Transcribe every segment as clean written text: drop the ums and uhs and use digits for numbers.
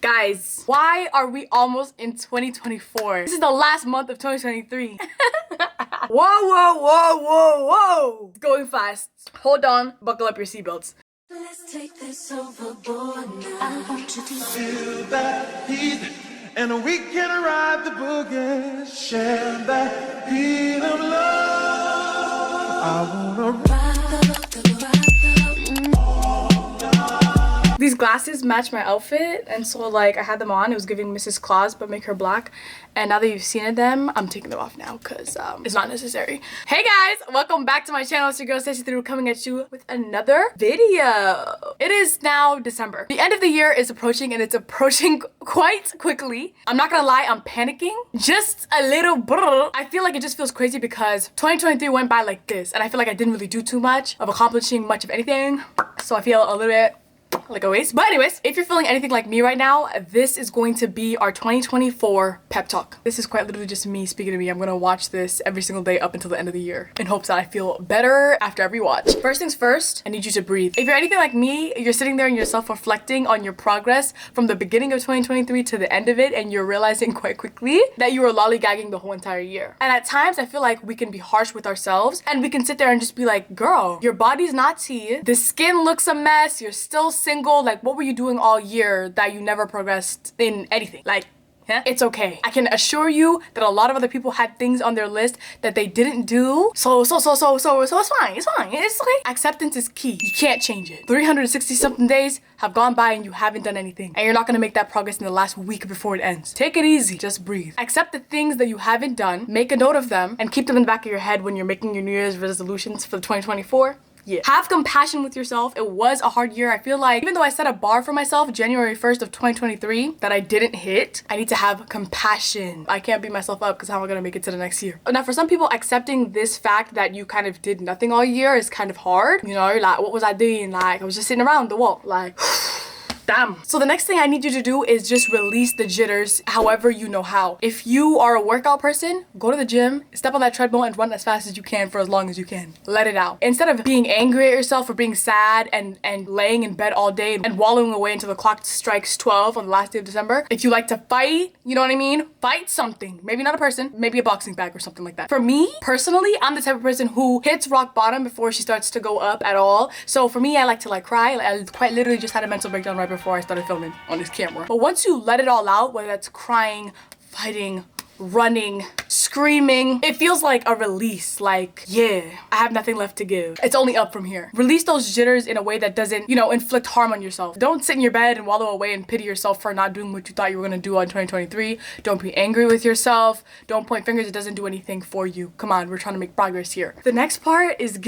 Guys, why are we almost in 2024? This is the last month of 2023. Whoa, whoa, whoa, whoa, whoa. It's going fast. Hold on, buckle up your seatbelts. Let's take this overboard now. I want you to Feel that heat, and we can ride the boogie. Share that beat of love. I wanna ride the These glasses match my outfit, and so like I had them on. It was giving Mrs. Claus, but make her black. And now that you've seen them, I'm taking them off now because it's not necessary. Hey guys, welcome back to my channel. It's your girl Stacey through coming at you with another video. It is now December. The end of the year is approaching, and it's approaching quite quickly. I'm not gonna lie, I'm panicking just a little bit. I feel like it just feels crazy because 2023 went by like this, and I feel like I didn't really do too much of accomplishing much of anything. So I feel a little bit like a waste. But anyways, if you're feeling anything like me right now, this is going to be our 2024 pep talk. This is quite literally just me speaking to me. I'm gonna watch this every single day up until the end of the year in hopes that I feel better after every watch. First things first, I need you to breathe. If you're anything like me, you're sitting there and you're self-reflecting on your progress from the beginning of 2023 to the end of it, and you're realizing quite quickly that you were lollygagging the whole entire year. And at times I feel like we can be harsh with ourselves, and we can sit there and just be like, girl, your body's not tea, the skin looks a mess, you're still single. Like, what were you doing all year that you never progressed in anything? Like, yeah, it's okay. I can assure you that a lot of other people had things on their list that they didn't do. So it's fine. It's fine. It's okay. Acceptance is key. You can't change it. 360 something days have gone by and you haven't done anything. And you're not gonna make that progress in the last week before it ends. Take it easy. Just breathe. Accept the things that you haven't done. Make a note of them and keep them in the back of your head when you're making your New Year's resolutions for 2024. Yeah. Have compassion with yourself. It was a hard year. I feel like even though I set a bar for myself January 1st of 2023 that I didn't hit, I need to have compassion. I can't beat myself up because how am I gonna make it to the next year? Now for some people, accepting this fact that you kind of did nothing all year is kind of hard. You know, like what was I doing? Like I was just sitting around the wall, like damn. So the next thing I need you to do is just release the jitters however you know how. If you are a workout person, go to the gym, step on that treadmill and run as fast as you can for as long as you can. Let it out. Instead of being angry at yourself or being sad and laying in bed all day and wallowing away until the clock strikes 12 on the last day of December, if you like to fight, you know what I mean? Fight something. Maybe not a person, maybe a boxing bag or something like that. For me, personally, I'm the type of person who hits rock bottom before she starts to go up at all. So for me, I like to like cry. I quite literally just had a mental breakdown right before I started filming on this camera. But once you let it all out, whether that's crying, fighting, running, screaming, it feels like a release. Like, yeah, I have nothing left to give. It's only up from here. Release those jitters in a way that doesn't, you know, inflict harm on yourself. Don't sit in your bed and wallow away and pity yourself for not doing what you thought you were gonna do on 2023. Don't be angry with yourself. Don't point fingers. It doesn't do anything for you. Come on, we're trying to make progress here. The next part is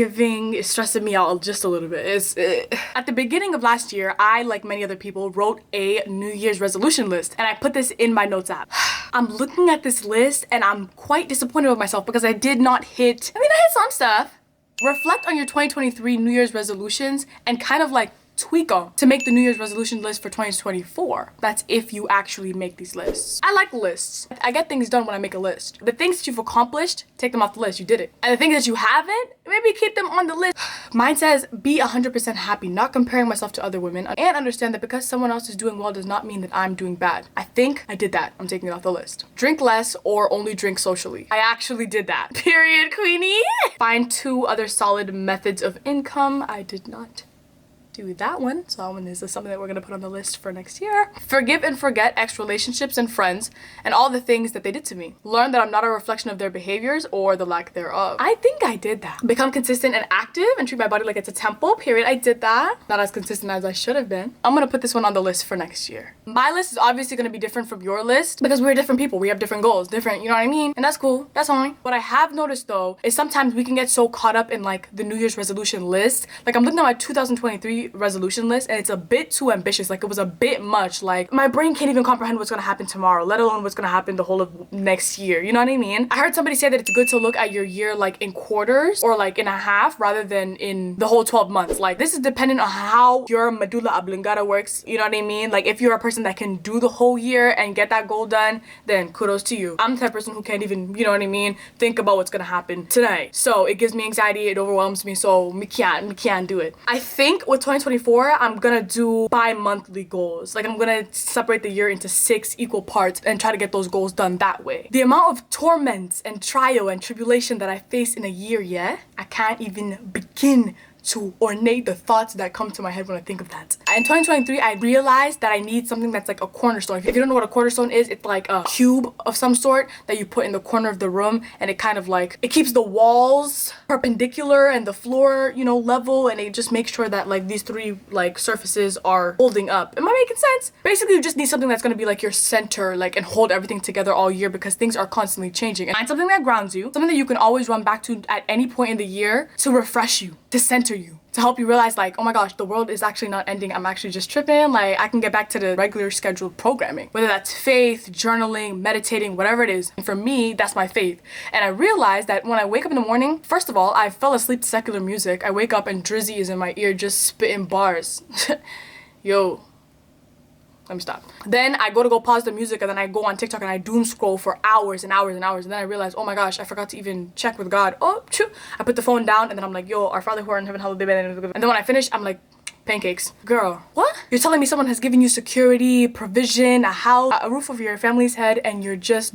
stressing me out just a little bit. At the beginning of last year, I, like many other people, wrote a New Year's resolution list, and I put this in my notes app. I'm looking at this list and I'm quite disappointed with myself because I did not hit, I hit some stuff. Reflect on your 2023 New Year's resolutions and kind of like tweak them to make the New Year's resolution list for 2024. That's if you actually make these lists. I like lists. I get things done when I make a list. The things that you've accomplished, take them off the list. You did it. And the things that you haven't, maybe keep them on the list. Mine says, be 100% happy, not comparing myself to other women, and understand that because someone else is doing well does not mean that I'm doing bad. I think I did that. I'm taking it off the list. Drink less or only drink socially. I actually did that. Period, queenie. Find 2 other solid methods of income. I did not do that one. So that one is something that we're gonna put on the list for next year. Forgive and forget ex-relationships and friends and all the things that they did to me. Learn that I'm not a reflection of their behaviors or the lack thereof. I think I did that. Become consistent and active and treat my body like it's a temple. Period. I did that. Not as consistent as I should have been. I'm gonna put this one on the list for next year. My list is obviously gonna be different from your list because we're different people. We have different goals, different, you know what I mean? And that's cool. That's fine. What I have noticed though is sometimes we can get so caught up in like the New Year's resolution list. Like I'm looking at my 2023 resolution list and it's a bit too ambitious. Like it was a bit much. Like my brain can't even comprehend what's gonna happen tomorrow, let alone what's gonna happen the whole of next year. You know what I mean? I heard somebody say that it's good to look at your year like in quarters or like in a half rather than in the whole 12 months. Like this is dependent on how your medulla oblongata works. You know what I mean? Like if you're a person that can do the whole year and get that goal done, then kudos to you. I'm the type of person who can't even, you know what I mean, think about what's gonna happen tonight. So it gives me anxiety, it overwhelms me, so me can't do it. I think with 2024, I'm gonna do bi-monthly goals. Like, I'm gonna separate the year into 6 equal parts and try to get those goals done that way. The amount of torments and trial and tribulation that I face in a year, I can't even begin to ornate the thoughts that come to my head when I think of that. In 2023, I realized that I need something that's like a cornerstone. If you don't know what a cornerstone is, it's like a cube of some sort that you put in the corner of the room, and it kind of like, it keeps the walls perpendicular and the floor, you know, level, and it just makes sure that like these 3 like surfaces are holding up. Am I making sense? Basically, you just need something that's gonna be like your center, like, and hold everything together all year, because things are constantly changing. And find something that grounds you, something that you can always run back to at any point in the year to refresh you, to center you, to help you realize like, oh my gosh, the world is actually not ending. I'm actually just tripping. Like, I can get back to the regular scheduled programming, whether that's faith, journaling, meditating, whatever it is. And for me, that's my faith. And I realized that when I wake up in the morning, first of all, I fell asleep to secular music. I wake up and Drizzy is in my ear just spitting bars. Yo. Let me stop. Then I go pause the music, and then I go on TikTok and I doom scroll for hours and hours and hours. And then I realize, oh my gosh, I forgot to even check with God. Oh, choo. I put the phone down, and then I'm like, yo, our Father who art in heaven, hallowed be thy name. And then when I finish, I'm like, pancakes. Girl, what? You're telling me someone has given you security, provision, a house, a roof over your family's head, and you're just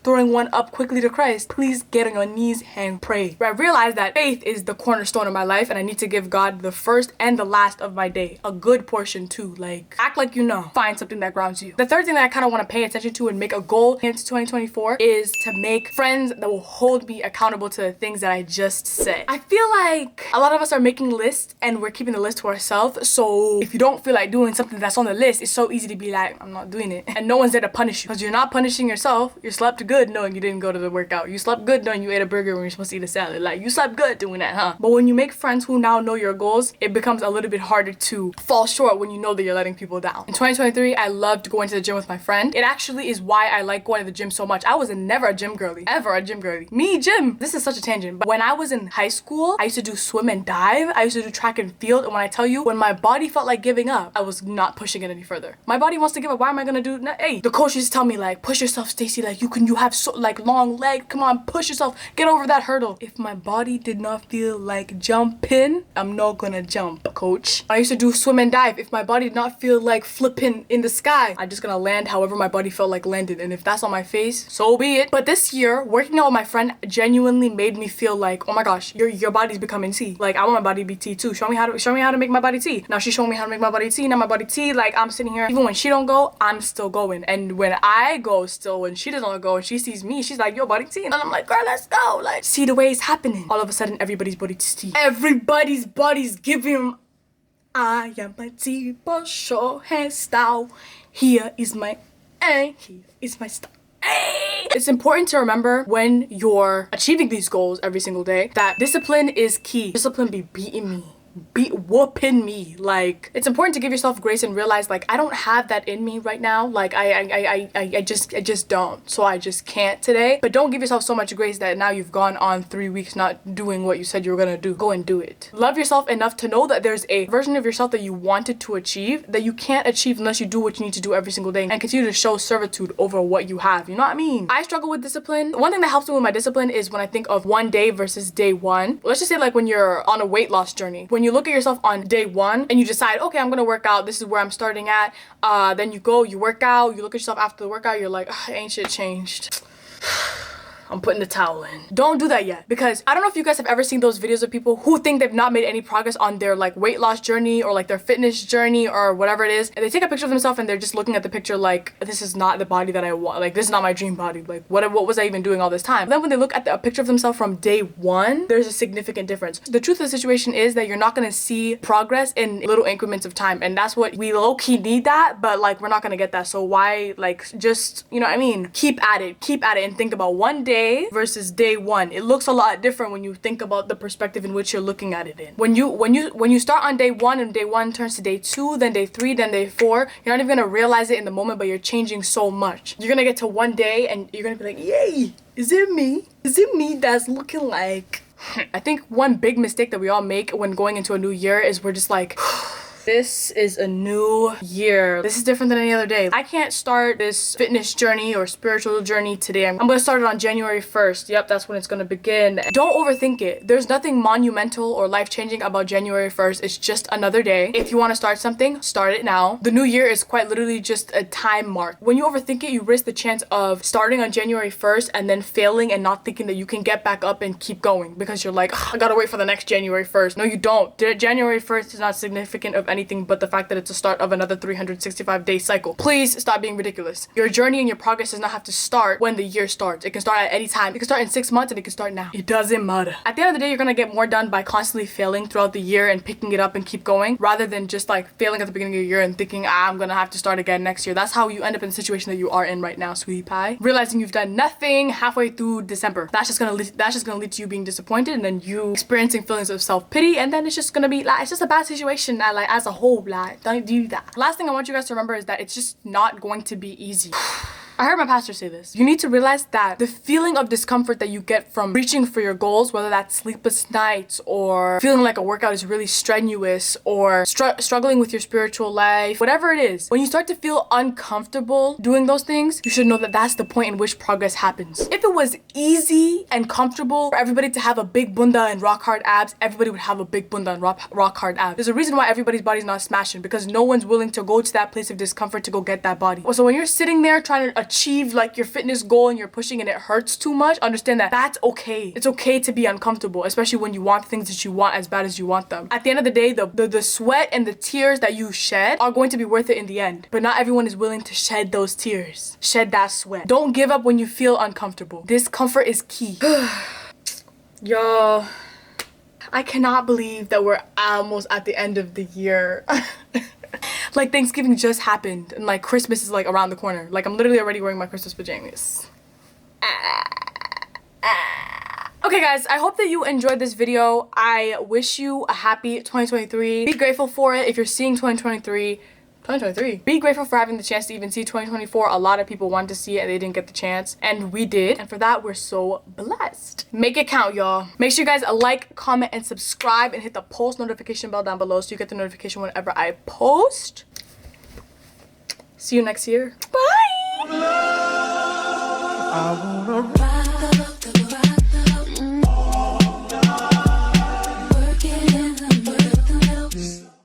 throwing one up quickly to Christ. Please get on your knees and pray. But I realized that faith is the cornerstone of my life, and I need to give God the first and the last of my day. A good portion too. Like, act like you know. Find something that grounds you. The third thing that I kind of want to pay attention to and make a goal into 2024 is to make friends that will hold me accountable to the things that I just said. I feel like a lot of us are making lists and we're keeping the list to ourselves. So if you don't feel like doing something that's on the list, it's so easy to be like, I'm not doing it. And no one's there to punish you, because you're not punishing yourself. You slept good knowing you didn't go to the workout. You slept good knowing you ate a burger when you're supposed to eat a salad. Like, you slept good doing that, huh? But when you make friends who now know your goals, it becomes a little bit harder to fall short when you know that you're letting people down. In 2023, I loved going to the gym with my friend. It actually is why I like going to the gym so much. I was never a gym girly. Ever a gym girly. Me, gym. This is such a tangent. But when I was in high school, I used to do swim and dive. I used to do track and field. And when I tell you, when my body felt like giving up, I was not pushing it any further. My body wants to give up. Why am I gonna do? Hey, the coach used to tell me like, push yourself, Stacey. Like, you have so like long legs. Come on, push yourself. Get over that hurdle. If my body did not feel like jumping, I'm not gonna jump, coach. I used to do swim and dive. If my body did not feel like flipping in the sky, I'm just gonna land however my body felt like landing. And if that's on my face, so be it. But this year, working out with my friend genuinely made me feel like, oh my gosh, your body's becoming T. Like, I want my body to be T too. Show me how to make my body T. Now she's showing me how to make my body T. Now my body T. Like, I'm sitting here. Even when she don't go, I'm still going. And when I go still, when she doesn't go and she sees me, she's like, yo, body T. And I'm like, girl, let's go. Like, see the way it's happening. All of a sudden, everybody's body T. Everybody's body's giving. I am my T for sure hairstyle. Here is my here is my style. It's important to remember when you're achieving these goals every single day that discipline is key. Discipline be beating me. Whooping me. Like, it's important to give yourself grace and realize like, I don't have that in me right now. Like, I just don't. So I just can't today. But don't give yourself so much grace that now you've gone on 3 weeks not doing what you said you were gonna do. Go and do it. Love yourself enough to know that there's a version of yourself that you wanted to achieve that you can't achieve unless you do what you need to do every single day, and continue to show servitude over what you have. You know what I mean? I struggle with discipline. One thing that helps me with my discipline is when I think of one day versus day one. Let's just say like when you're on a weight loss journey. When you look at yourself on day one and you decide, okay, I'm gonna work out, this is where I'm starting at, then you go, you work out, you look at yourself after the workout, you're like, ain't shit changed. I'm putting the towel in. Don't do that yet, because I don't know if you guys have ever seen those videos of people who think they've not made any progress on their like weight loss journey or like their fitness journey or whatever it is, and they take a picture of themselves and they're just looking at the picture like, this is not the body that I want, like this is not my dream body, like what was I even doing all this time? But then when they look at a picture of themselves from day one, there's a significant difference. The truth of the situation is that you're not gonna see progress in little increments of time, and that's what we low-key need that, but like we're not gonna get that. So why, like, just, you know what I mean, keep at it and think about one day versus day one. It looks a lot different when you think about the perspective in which you're looking at it in. When you start on day one and day one turns to day two, then day three, then day four, you're not even gonna realize it in the moment, but you're changing so much. You're gonna get to one day and you're gonna be like, yay, is it me? Is it me that's looking like... I think one big mistake that we all make when going into a new year is we're just like, This is a new year. This is different than any other day. I can't start this fitness journey or spiritual journey today. I'm gonna start it on January 1st. Yep, that's when it's gonna begin. Don't overthink it. There's nothing monumental or life-changing about January 1st. It's just another day. If you want to start something, start it now. The new year is quite literally just a time mark. When you overthink it, you risk the chance of starting on January 1st and then failing and not thinking that you can get back up and keep going because you're like, I gotta wait for the next January 1st. No, you don't. January 1st is not significant of anything but the fact that it's the start of another 365-day cycle. Please stop being ridiculous. Your journey and your progress does not have to start when the year starts. It can start at any time. It can start in 6 months and it can start now. It doesn't matter. At the end of the day, you're gonna get more done by constantly failing throughout the year and picking it up and keep going rather than just like failing at the beginning of the year and thinking, I'm gonna have to start again next year. That's how you end up in the situation that you are in right now, sweetie pie. Realizing you've done nothing halfway through December. That's just gonna lead to you being disappointed and then you experiencing feelings of self-pity, and then it's just gonna be like, it's just a bad situation like as a whole. Like, don't do that. Last thing I want you guys to remember is that it's just not going to be easy. I heard my pastor say this. You need to realize that the feeling of discomfort that you get from reaching for your goals, whether that's sleepless nights or feeling like a workout is really strenuous or struggling with your spiritual life, whatever it is, when you start to feel uncomfortable doing those things, you should know that that's the point in which progress happens. If it was easy and comfortable for everybody to have a big bunda and rock hard abs, everybody would have a big bunda and rock hard abs. There's a reason why everybody's body's not smashing, because no one's willing to go to that place of discomfort to go get that body. So when you're sitting there trying to achieve like your fitness goal and you're pushing and it hurts too much, understand that that's okay. It's okay to be uncomfortable, especially when you want things that you want as bad as you want them. At the end of the day, the sweat and the tears that you shed are going to be worth it in the end. But not everyone is willing to shed those tears, shed that sweat. Don't give up when you feel uncomfortable. Discomfort is key. Y'all, I cannot believe that we're almost at the end of the year. Like, Thanksgiving just happened and like Christmas is like around the corner. Like, I'm literally already wearing my Christmas pajamas. Okay guys, I hope that you enjoyed this video. I wish you a happy 2023. Be grateful for it if you're seeing 2023. Be grateful for having the chance to even see 2024. A lot of people wanted to see it and they didn't get the chance, and we did, and for that we're so blessed. Make it count, y'all. Make sure you guys like, comment, and subscribe, and hit the post notification bell down below so you get the notification whenever I post. See you next year. Bye. I wanna